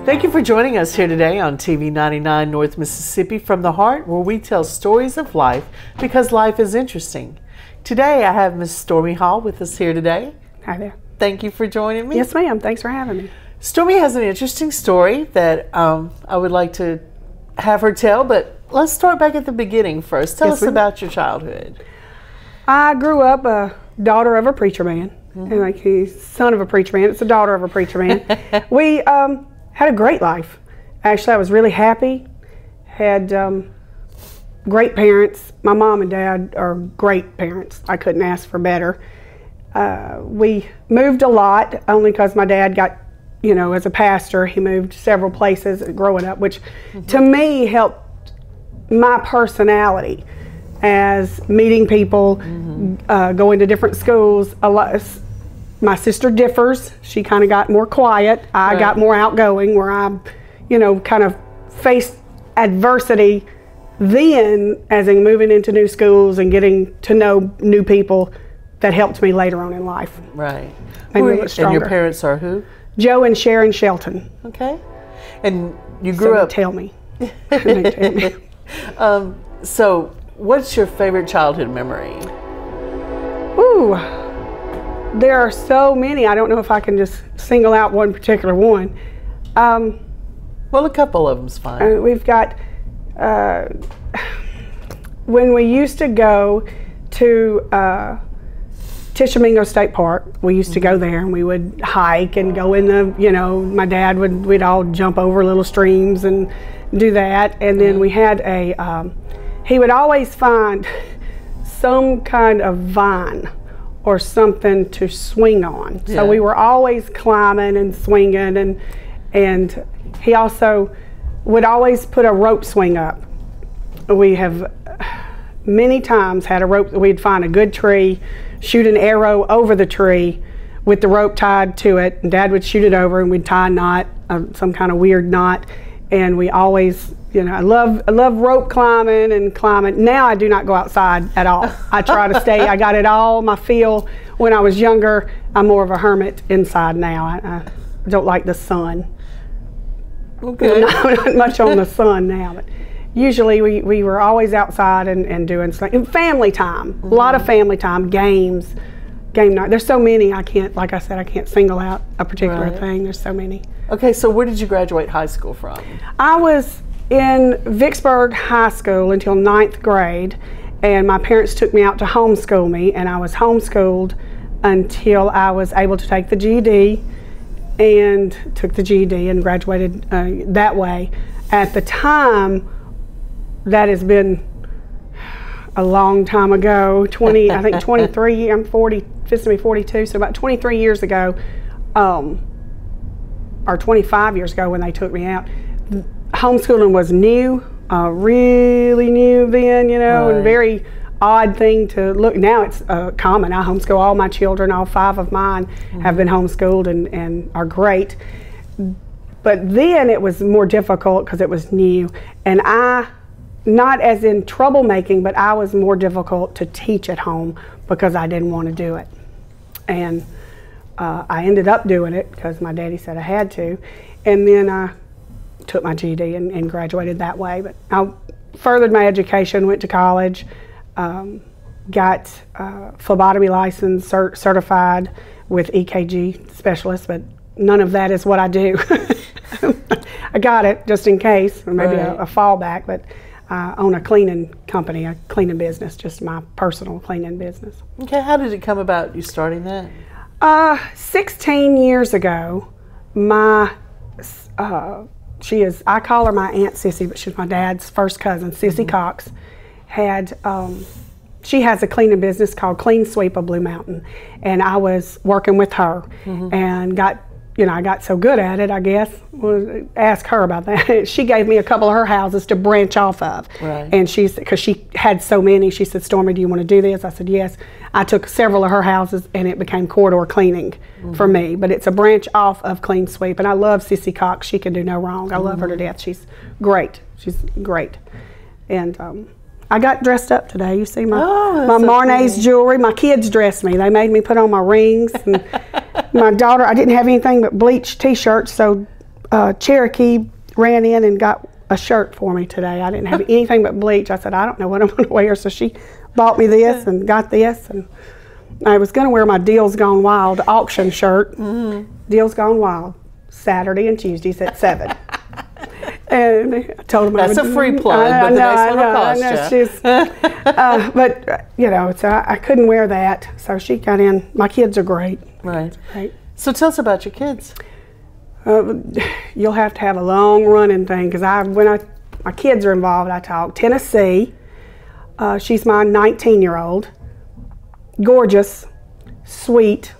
Thank you for joining us here today on TV 99 North Mississippi from the Heart, where we tell stories of life because life is interesting. Today I have Miss Stormy Hall with us here today. Hi there. Thank you for joining me. Yes, ma'am. Thanks for having me. Stormy has an interesting story that I would like to have her tell, but let's start back at the beginning first. Tell us about your childhood. I grew up a daughter of a preacher man. And like he's son of a preacher man. It's a daughter of a preacher man. We had a great life. Actually, I was really happy. Had great parents. My mom and dad are great parents. I couldn't ask for better. We moved a lot only because my dad got, you know, as a pastor, he moved several places growing up, which to me helped my personality as meeting people, going to different schools. A lot. My sister differs. She kind of got more quiet. I got more outgoing, where I, you know, kind of faced adversity then as in moving into new schools and getting to know new people that helped me later on in life. Right. Made me a little stronger. And your parents are who? Joe and Sharon Shelton. Okay. And you grew up... Tell me. So what's your favorite childhood memory? Ooh. There are so many. I don't know if I can just single out one particular one. Well, a couple of them's fine. We've got, when we used to go to Tishomingo State Park, we used to go there and we would hike and go in the, you know, my dad we'd all jump over little streams and do that. And then we had he would always find some kind of vine or something to swing on. So we were always climbing and swinging, and he also would always put a rope swing up. We have many times had a rope. We'd find a good tree, shoot an arrow over the tree with the rope tied to it, and Dad would shoot it over and we'd tie a knot, some kind of weird knot, and we always, you know, I love rope climbing and climbing. Now I do not go outside at all. I try to stay, I got it all, my feel. When I was younger, I'm more of a hermit inside now. I don't like the sun. Okay. I'm not much on the sun now, but usually we were always outside and doing something. And family time, a lot of family time, games, game night. There's so many, I can't, like I said, I can't single out a particular thing. There's so many. Okay, so where did you graduate high school from? I was in Vicksburg High School until 9th grade, and my parents took me out to homeschool me, and I was homeschooled until I was able to take the GED, and took the GED and graduated that way. At the time, that has been a long time ago, I think 23, I'm 40, just to be 42, so about 23 years ago, or 25 years ago when they took me out. Homeschooling was new, really new then, you know, and very odd thing to look. Now it's common. I homeschool all my children, all 5 of mine have been homeschooled and are great. But then it was more difficult because it was new, and not as in troublemaking, but I was more difficult to teach at home because I didn't want to do it. And I ended up doing it because my daddy said I had to, and then I took my GED and graduated that way. But I furthered my education, went to college, got phlebotomy license, certified with EKG specialist, but none of that is what I do. I got it just in case, or maybe a fallback, but I own a cleaning company, a cleaning business, just my personal cleaning business. Okay, how did it come about you starting that? 16 years ago, I call her my Aunt Sissy, but she's my dad's first cousin, Sissy Cox, she has a cleaning business called Clean Sweep of Blue Mountain, and I was working with her and got you know, I got so good at it, I guess. Well, ask her about that. She gave me a couple of her houses to branch off of. Right. And because she had so many, she said, Stormy, do you want to do this? I said, yes. I took several of her houses and it became corridor cleaning for me. But it's a branch off of Clean Sweep. And I love Sissy Cox. She can do no wrong. I love her to death. She's great. She's great. And I got dressed up today. You see my Marnay's jewelry. My kids dressed me. They made me put on my rings. And my daughter, I didn't have anything but bleached t-shirts, so Cherokee ran in and got a shirt for me today. I didn't have anything but bleach. I said, I don't know what I'm going to wear, so she bought me this and got this. And I was going to wear my Deals Gone Wild auction shirt. Deals Gone Wild, Saturday and Tuesdays at 7. And I told him that's a free plug, but the next one will cost you. But, you know, so I couldn't wear that. So she got in. My kids are great. Right. So tell us about your kids. You'll have to have a long running thing, because when my kids are involved, I talk. Tennessee, she's my 19-year-old. Gorgeous, sweet.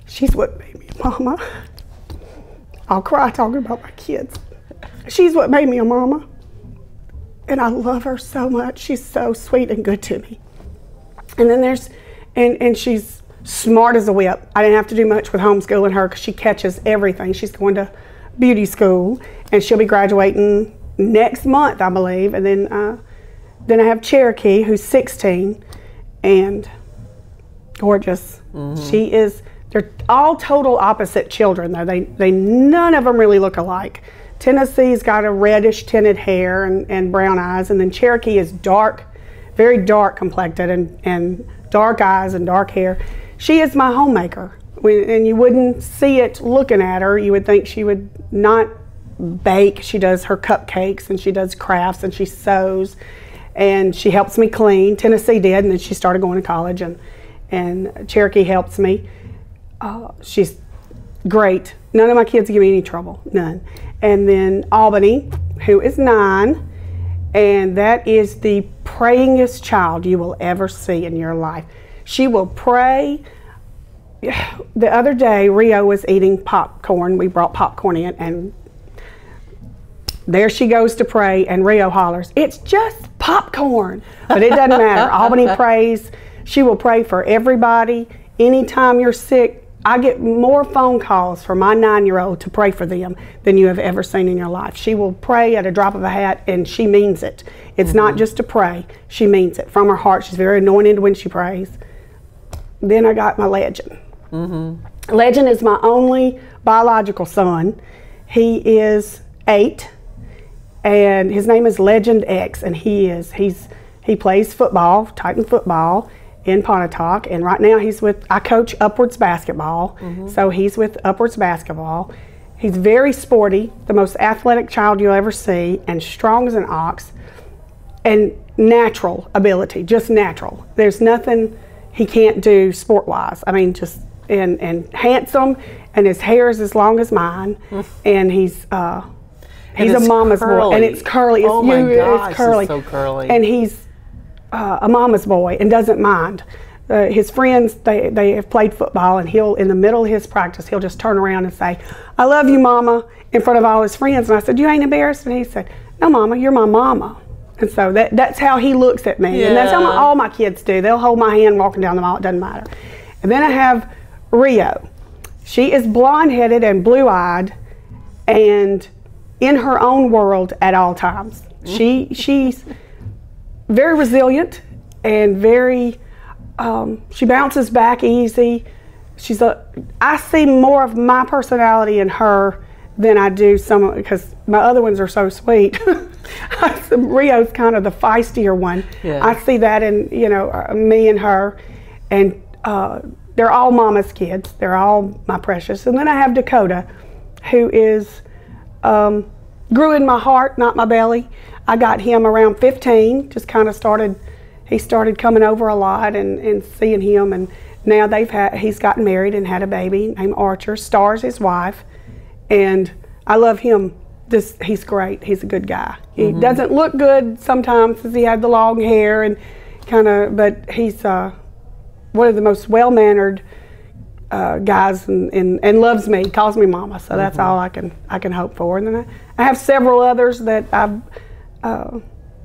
She's what made me a mama. I'll cry talking about my kids. She's what made me a mama. And I love her so much. She's so sweet and good to me. And then there's, and she's smart as a whip. I didn't have to do much with homeschooling her because she catches everything. She's going to beauty school and she'll be graduating next month, I believe. And then I have Cherokee, who's 16 and gorgeous. She is. They're all total opposite children, though. They none of them really look alike. Tennessee's got a reddish tinted hair and brown eyes, and then Cherokee is dark, very dark complected and dark eyes and dark hair. She is my homemaker, and you wouldn't see it looking at her. You would think she would not bake. She does her cupcakes, and she does crafts, and she sews, and she helps me clean. Tennessee did, and then she started going to college, and Cherokee helps me. She's great. None of my kids give me any trouble, none. And then Albany, who is 9, and that is the prayingest child you will ever see in your life. She will pray. The other day, Rio was eating popcorn. We brought popcorn in, and there she goes to pray, and Rio hollers, "It's just popcorn." But it doesn't matter. Albany prays. She will pray for everybody. Anytime you're sick, I get more phone calls for my 9-year-old to pray for them than you have ever seen in your life. She will pray at a drop of a hat, and she means it. It's not just to pray. She means it from her heart. She's very anointed when she prays. Then I got my Legend. Legend is my only biological son. He is 8, and his name is Legend X, and he plays football, Titan football, in Pontotoc, and right now I coach Upwards basketball, so he's with Upwards basketball. He's very sporty, the most athletic child you'll ever see, and strong as an ox, and natural ability, just natural. There's nothing he can't do sport-wise. I mean, just, and handsome, and his hair is as long as mine, and he's a mama's boy, and it's curly. Oh my gosh, it's curly. It's so curly. And he's a mama's boy and doesn't mind. His friends, they have played football, and he'll, in the middle of his practice, he'll just turn around and say, "I love you, Mama," in front of all his friends. And I said, "You ain't embarrassed?" And he said, "No, Mama, you're my mama." And so that's how he looks at me. And that's how all my kids do. They'll hold my hand walking down the mall, it doesn't matter. And then I have Rio. She is blonde-headed and blue-eyed and in her own world at all times. She's very resilient and very, she bounces back easy. I see more of my personality in her than I do because my other ones are so sweet. Rio's kind of the feistier one. Yeah. I see that in, me and her, and they're all mama's kids. They're all my precious. And then I have Dakota, who is, grew in my heart, not my belly. I got him around 15, just kind of he started coming over a lot and seeing him, and now he's gotten married and had a baby named Archer. Star's his wife, and I love him. He's great. He's a good guy. He doesn't look good sometimes because he had the long hair and but he's one of the most well-mannered, guys and loves me, calls me mama. So that's all I can hope for. And then I have several others that I've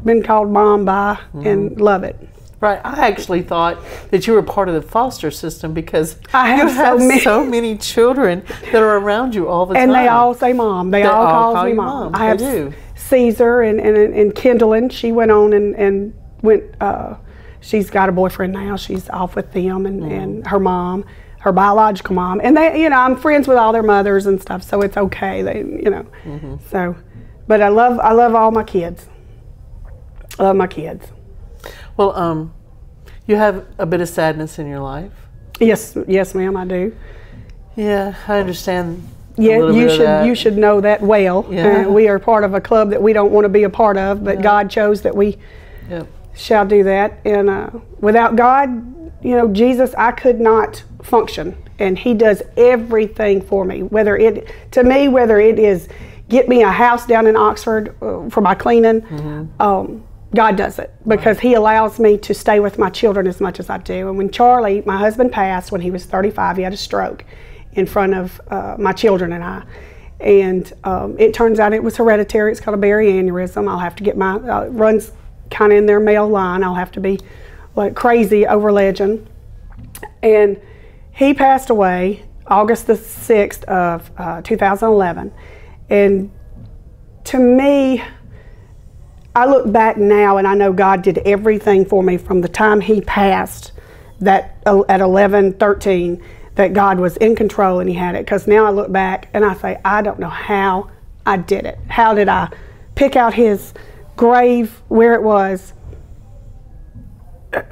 been called mom by and love it. Right. I actually thought that you were part of the foster system because I have you have so many children that are around you all the time. And they all say mom. They all call me mom. I have Caesar and Kendallin. She went on and went. She's got a boyfriend now. She's off with them and her mom, her biological mom. And they, I'm friends with all their mothers and stuff, so it's okay. They, So, but I love all my kids. I love my kids. Well, you have a bit of sadness in your life. Yes, ma'am, I do. Yeah, I understand. Yeah, you should know that well. Yeah. We are part of a club that we don't want to be a part of, but God chose that we shall do that. And without God, Jesus, I could not function. And He does everything for me. Whether it is get me a house down in Oxford for my cleaning. God does it because He allows me to stay with my children as much as I do. And when Charlie, my husband, passed when he was 35, he had a stroke in front of my children and I. And it turns out it was hereditary. It's called a berry aneurysm. I'll have to get runs kind of in their male line. I'll have to be like crazy over legend. And he passed away August the 6th of 2011. And to me, I look back now and I know God did everything for me from the time he passed that at 11, 13, that God was in control and He had it. Because now I look back and I say, I don't know how I did it. How did I pick out his grave, where it was,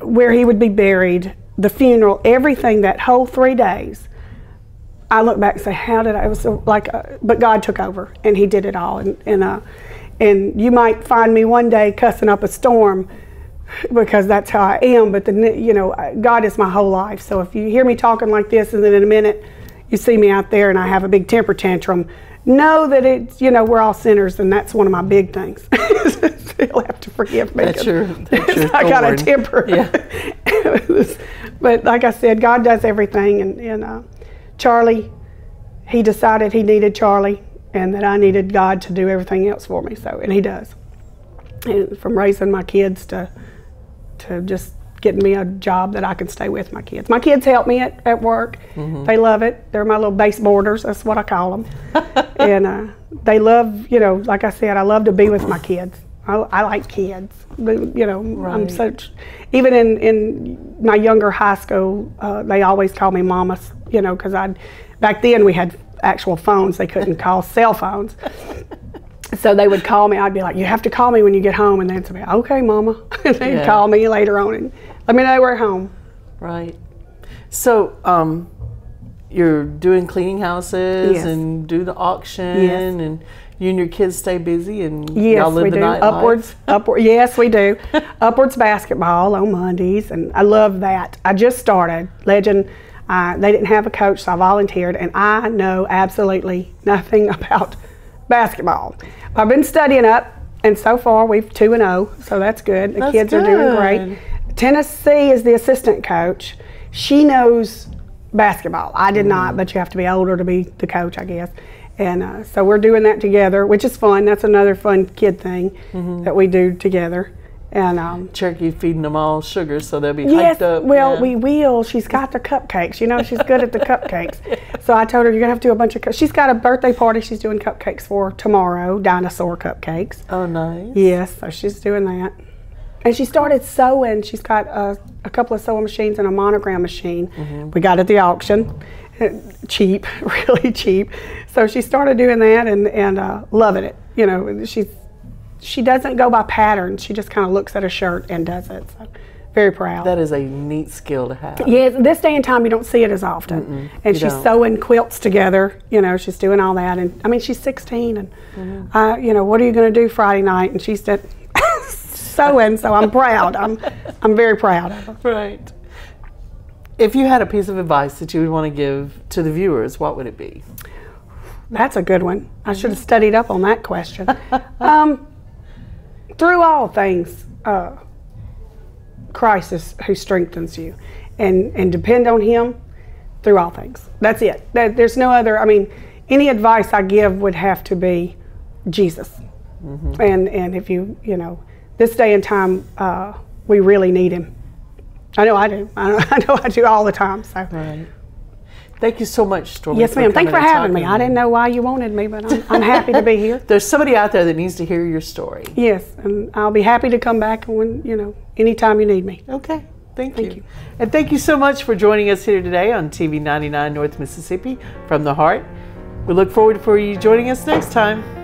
where he would be buried, the funeral, everything, that whole 3 days. I look back and say, how did I? It was but God took over and He did it all. And you might find me one day cussing up a storm because that's how I am, but God is my whole life. So if you hear me talking like this and then in a minute you see me out there and I have a big temper tantrum, know that it's, we're all sinners, and that's one of my big things. You'll have to forgive me. That's your I got a temper. Yeah. But like I said, God does everything. And Charlie, He decided He needed Charlie, and that I needed God to do everything else for me. So, and He does. And from raising my kids to just getting me a job that I can stay with my kids. My kids help me at work. They love it. They're my little base boarders. That's what I call them. And they love, like I said, I love to be with my kids. I like kids. I'm such, even in my younger high school, they always call me mama, because back then we had actual phones. They couldn't call cell phones. So they would call me. I'd be like, you have to call me when you get home. And they'd say, okay, mama. And they'd call me later on and let me know we're home. Right. So you're doing cleaning houses and do the auction, and you and your kids stay busy, and y'all live the nightlife. Upwards. Yes, we do. Upwards basketball on Mondays, and I love that. I just started. Legend. They didn't have a coach, so I volunteered, and I know absolutely nothing about basketball. I've been studying up, and so far we've 2-0, so that's good. The kids are doing great. Tennessee is the assistant coach. She knows basketball. I did not, but you have to be older to be the coach, I guess. And so we're doing that together, which is fun. That's another fun kid thing that we do together. And Cherokee feeding them all sugar so they'll be hyped up. Well, we will. She's got the cupcakes. She's good at the cupcakes. So I told her, you're going to have to do a bunch of She's got a birthday party she's doing cupcakes for tomorrow, dinosaur cupcakes. Oh, nice. Yes, so she's doing that. And she started sewing. She's got a couple of sewing machines and a monogram machine. We got at the auction. Cheap, really cheap. So she started doing that and loving it. She doesn't go by patterns. She just kind of looks at a shirt and does it. So very proud. That is a neat skill to have. Yeah, this day and time you don't see it as often. And she's sewing quilts together. She's doing all that. And I mean, she's 16. And what are you going to do Friday night? And she said, sewing. So I'm proud. I'm very proud of her. Right. If you had a piece of advice that you would want to give to the viewers, what would it be? That's a good one. I should have studied up on that question. Through all things, Christ is who strengthens you, and depend on Him. through all things. That's it. There's no other, I mean, any advice I give would have to be Jesus. Mm-hmm. And if you know, this day and time, we really need him. I know I do. I know I do all the time. So. Right. Thank you so much, Stormy. Yes, ma'am. Thanks for having me. I didn't know why you wanted me, but I'm happy to be here. There's somebody out there that needs to hear your story. Yes, and I'll be happy to come back when, you know, anytime you need me. Okay. Thank you. And thank you so much for joining us here today on TV 99 North Mississippi from the Heart. We look forward for you joining us next time.